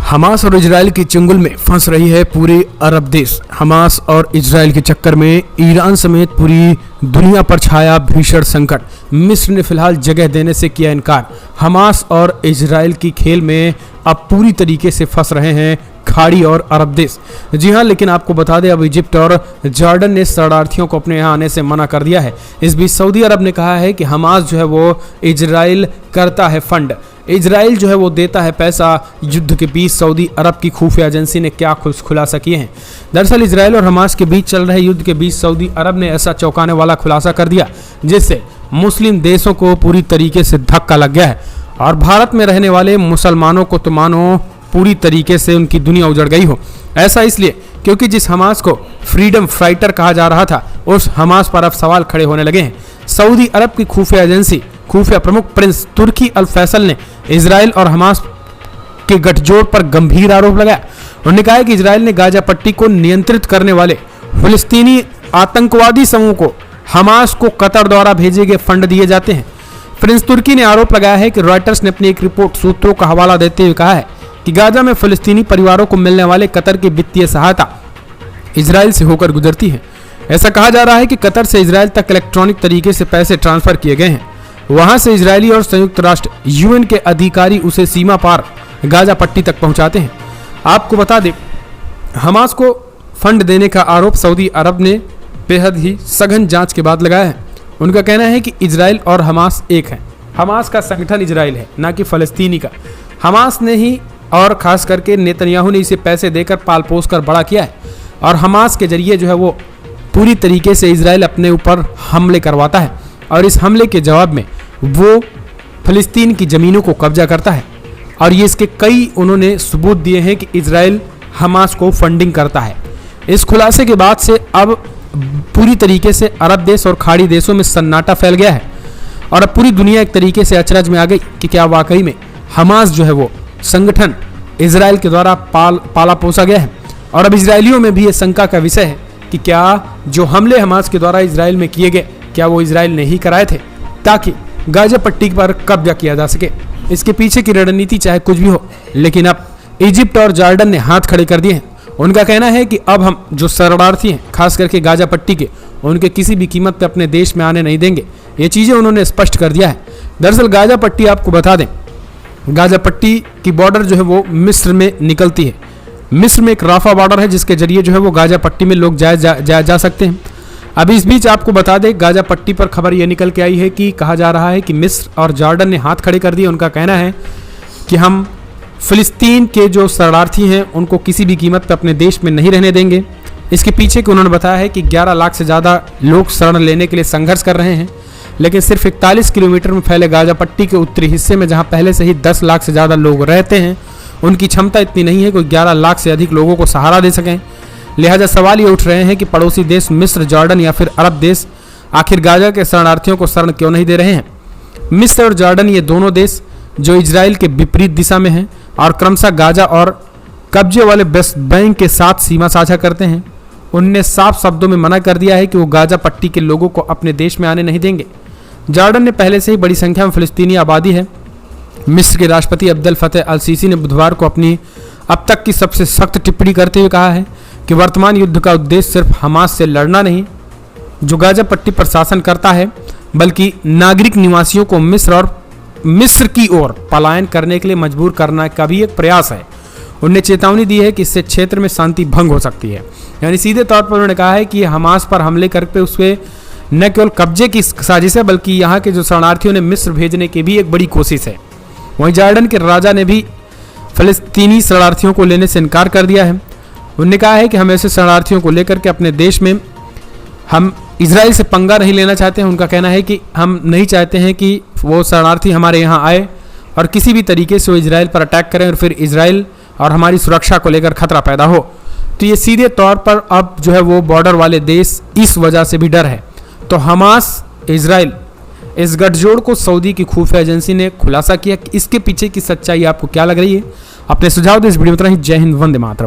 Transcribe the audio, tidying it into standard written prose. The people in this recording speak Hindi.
हमास और इजराइल की चंगुल में फंस रही है पूरे अरब देश। हमास और इजराइल के चक्कर में ईरान समेत पूरी दुनिया पर छाया भीषण संकट। मिस्र ने फिलहाल जगह देने से किया इनकार। हमास और इजराइल की खेल में अब पूरी तरीके से फंस रहे हैं खाड़ी और अरब देश। जी हां, लेकिन आपको बता दें अब इजिप्ट और जॉर्डन ने शरणार्थियों को अपने यहाँ आने से मना कर दिया है। इस बीच सऊदी अरब ने कहा है कि हमास जो है वो इजराइल करता है फंड, इजराइल जो है वो देता है पैसा। युद्ध के बीच सऊदी अरब की खुफिया एजेंसी ने क्या खुलासा किए हैं। दरअसल इजराइल और हमास के बीच चल रहे युद्ध के बीच सऊदी अरब ने ऐसा चौंकाने वाला खुलासा कर दिया जिससे मुस्लिम देशों को पूरी तरीके से धक्का लग गया है और भारत में रहने वाले मुसलमानों को तो मानो पूरी तरीके से उनकी दुनिया उजड़ गई हो। ऐसा इसलिए क्योंकि जिस हमास को फ्रीडम फाइटर कहा जा रहा था उस हमास पर अब सवाल खड़े होने लगे हैं। सऊदी अरब की खुफिया एजेंसी खुफिया प्रमुख प्रिंस तुर्की अल फैसल ने इजराइल और हमास के गठजोड़ पर गंभीर आरोप लगाया। उन्होंने कहा कि इजराइल ने गाजा पट्टी को नियंत्रित करने वाले फिलिस्तीनी आतंकवादी समूह को हमास को कतर द्वारा भेजे गए फंड दिए जाते हैं। प्रिंस तुर्की ने आरोप लगाया है कि रॉयटर्स ने अपनी एक रिपोर्ट सूत्रों का हवाला देते हुए कहा है कि गाजा में फिलिस्तीनी परिवारों को मिलने वाले कतर की वित्तीय सहायता इजराइल से होकर गुजरती है। ऐसा कहा जा रहा है कि कतर से इजराइल तक इलेक्ट्रॉनिक तरीके से पैसे ट्रांसफर किए गए हैं। वहां से इजरायली और संयुक्त राष्ट्र यूएन के अधिकारी उसे सीमा पार गाजा पट्टी तक पहुंचाते हैं। आपको बता दें, हमास को फंड देने का आरोप सऊदी अरब ने बेहद ही सघन जांच के बाद लगाया है। उनका कहना है कि इजराइल और हमास एक है। हमास का संगठन इजराइल है, ना कि फलस्तीनी का। हमास ने ही और खास करके नेतन्याहू ने इसे पैसे देकर पाल पोस कर बड़ा किया है और हमास के जरिए जो है वो पूरी तरीके से इजराइल अपने ऊपर हमले करवाता है और इस हमले के जवाब में वो फिलिस्तीन की ज़मीनों को कब्जा करता है। और ये इसके कई उन्होंने सबूत दिए हैं कि इजराइल हमास को फंडिंग करता है। इस खुलासे के बाद से अब पूरी तरीके से अरब देश और खाड़ी देशों में सन्नाटा फैल गया है और अब पूरी दुनिया एक तरीके से अचरज में आ गई कि क्या वाकई में हमास जो है वो संगठन इजराइल के द्वारा पाला पोसा गया है। और अब इजरायलियों में भी ये शंका का विषय है कि क्या जो हमले हमास के द्वारा इजराइल में किए गए क्या वो इजराइल ने ही कराए थे ताकि गाजा पट्टी पर कब्जा किया जा सके। इसके पीछे की रणनीति चाहे कुछ भी हो, लेकिन अब इजिप्ट और जॉर्डन ने हाथ खड़े कर दिए हैं। उनका कहना है कि अब हम जो शरणार्थी हैं खास करके गाजा पट्टी के, उनके किसी भी कीमत पर अपने देश में आने नहीं देंगे। ये चीज़ें उन्होंने स्पष्ट कर दिया है। दरअसल गाजा पट्टी आपको बता दें, गाजा पट्टी की बॉर्डर जो है वो मिस्र में निकलती है। मिस्र में एक राफा बॉर्डर है जिसके जरिए जो है वो गाजा पट्टी में लोग जा सकते हैं। अब इस बीच आपको बता दें, गाजा पट्टी पर खबर ये निकल के आई है कि कहा जा रहा है कि मिस्र और जॉर्डन ने हाथ खड़े कर दिए। उनका कहना है कि हम फिलिस्तीन के जो शरणार्थी हैं उनको किसी भी कीमत पर अपने देश में नहीं रहने देंगे। इसके पीछे कि उन्होंने बताया है कि 11 लाख से ज़्यादा लोग शरण लेने के लिए संघर्ष कर रहे हैं, लेकिन सिर्फ 41 किलोमीटर में फैले गाजा पट्टी के उत्तरी हिस्से में जहां पहले से ही 10 लाख से ज़्यादा लोग रहते हैं, उनकी क्षमता इतनी नहीं है कोई 11 लाख से अधिक लोगों को सहारा दे सकें। लिहाजा सवाल ये उठ रहे हैं कि पड़ोसी देश मिस्र, जॉर्डन या फिर अरब देश आखिर गाजा के शरणार्थियों को शरण क्यों नहीं दे रहे हैं। मिस्र और जॉर्डन ये दोनों देश जो इजराइल के विपरीत दिशा में हैं और क्रमशः गाजा और कब्जे वाले वेस्ट बैंक के साथ सीमा साझा करते हैं। उनने साफ शब्दों में मना कर दिया है कि वो गाजा पट्टी के लोगों को अपने देश में आने नहीं देंगे। जॉर्डन ने पहले से ही बड़ी संख्या में फिलिस्तीनी आबादी है। मिस्र के राष्ट्रपति अब्देल फतेह अल सीसी ने बुधवार को अपनी अब तक की सबसे सख्त टिप्पणी करते हुए कहा है कि वर्तमान युद्ध का उद्देश्य सिर्फ हमास से लड़ना नहीं, जो गाजा पट्टी पर शासन करता है, बल्कि नागरिक निवासियों को मिस्र की ओर पलायन करने के लिए मजबूर करना का भी एक प्रयास है। उन्होंने चेतावनी दी है कि इससे क्षेत्र में शांति भंग हो सकती है। यानी सीधे तौर पर उन्होंने कहा है कि हमास पर हमले करके उसके न केवल कब्जे की साजिश है बल्कि यहाँ के जो शरणार्थियों ने मिस्र भेजने की भी एक बड़ी कोशिश है। वहीं जॉर्डन के राजा ने भी फिलिस्तीनी शरणार्थियों को लेने से इनकार कर दिया है। उन्होंने कहा है कि हम ऐसे शरणार्थियों को लेकर के अपने देश में हम इजराइल से पंगा नहीं लेना चाहते हैं। उनका कहना है कि हम नहीं चाहते हैं कि वो शरणार्थी हमारे यहाँ आए और किसी भी तरीके से वो इजराइल पर अटैक करें और फिर इजराइल और हमारी सुरक्षा को लेकर खतरा पैदा हो। तो ये सीधे तौर पर अब जो है वो बॉर्डर वाले देश इस वजह से भी डर है। तो हमास, इजराइल, इस गठजोड़ को सऊदी की खुफिया एजेंसी ने खुलासा किया कि इसके पीछे की सच्चाई आपको क्या लग रही है। अपने सुझाव दें इस वीडियो में। जय हिंद, वंदे मातरम।